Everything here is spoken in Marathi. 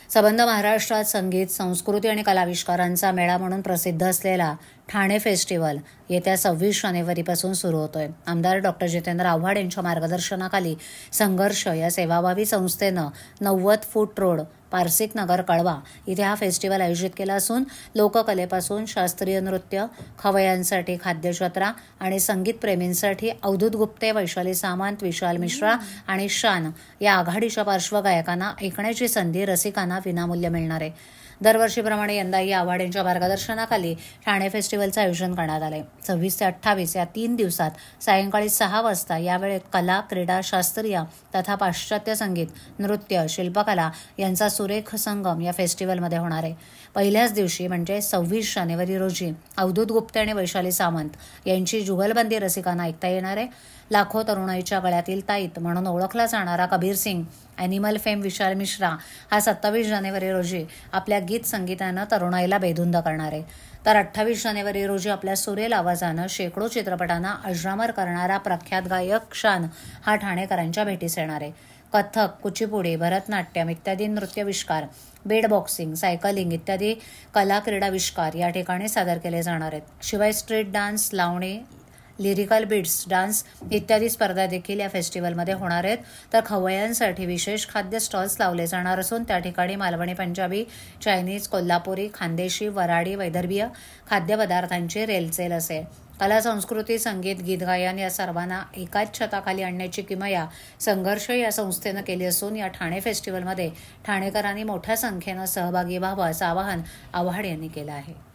संबंध महाराष्ट्रात संगीत, संस्कृती आणि कलाविष्कारांचा मेळा म्हणून प्रसिद्ध असलेला ठाणे फेस्टिवल येत्या 26 जानेवारीपासून सुरू होतोय. आमदार डॉक्टर जितेंद्र आव्हाड यांच्या मार्गदर्शनाखाली संघर्ष या सेवाभावी संस्थेनं 90 फूट रोड, पारसिक नगर, कळवा इथे हा फेस्टिवल आयोजित केला असून लोककलेपासून शास्त्रीय नृत्य, खवय्यांसाठी खाद्यजत्रा आणि संगीतप्रेमींसाठी अवधूत गुप्ते, वैशाली सामंत, विशाल मिश्रा आणि शान या आघाडीच्या पार्श्वगायकांना ऐकण्याची संधी रसिकांना विनामूल्य मिळणार आहे. दरवर्षीप्रमाणे यंदाही आव्हाड यांच्या मार्गदर्शनाखाली ठाणे फेस्टिवलचं आयोजन करण्यात आलंय. 26 ते 28 या 3 दिवसात सायंकाळी 6 वाजता यावेळेत कला, क्रीडा, शास्त्रीय तथा पाश्चात्य संगीत, नृत्य, शिल्पकला यांचा सुरेख संगम या फेस्टिवलमध्ये होणार आहे. पहिल्याच दिवशी म्हणजे 26 जानेवारी रोजी अवधूत गुप्ते आणि वैशाली सामंत यांची जुगलबंदी रसिकांना ऐकता येणार आहे. लाखो तरुणाईच्या गळ्यातील ताईत म्हणून ओळखला जाणारा कबीर सिंग, ॲनिमल फेम विशाल मिश्रा हा 27 जानेवारी रोजी आपल्या गीत संगीतानं तरुणाईला बेधुंद करणार आहे. तर 28 जानेवारी रोजी आपल्या सुरेल आवाजानं शेकडो चित्रपटांना अजरामर करणारा प्रख्यात गायक शान हा ठाणेकरांच्या भेटीस येणार आहे. कथक, कुचिपुडी, भरतनाट्यम इत्यादी नृत्यविष्कार, बेड बॉक्सिंग, सायकलिंग इत्यादी कला क्रीडाविष्कार या ठिकाणी सादर केले जाणार आहेत. शिवाय स्ट्रीट डान्स, लावणी, लिरिकल बीट्स डान्स इत्यादी स्पर्धा देखील या फेस्टिवलमध्ये होणार आहेत. तर खवय्यांसाठी विशेष खाद्य स्टॉल्स लावले जाणार असून त्या ठिकाणी मालवणी, पंजाबी, चायनीज, कोल्हापुरी, खानदेशी, वराडी, वैदर्भीय खाद्यपदार्थांची रेलचेल असेल. कला, संस्कृती, संगीत, गीत गायन या सर्वांना एकाच छताखाली आणण्याची किमया संघर्ष या संस्थेनं केली असून या ठाणे फेस्टिवलमध्ये ठाणेकरांनी मोठ्या संख्येनं सहभागी व्हावं असं आवाहन आव्हाड यांनी केलं आहे.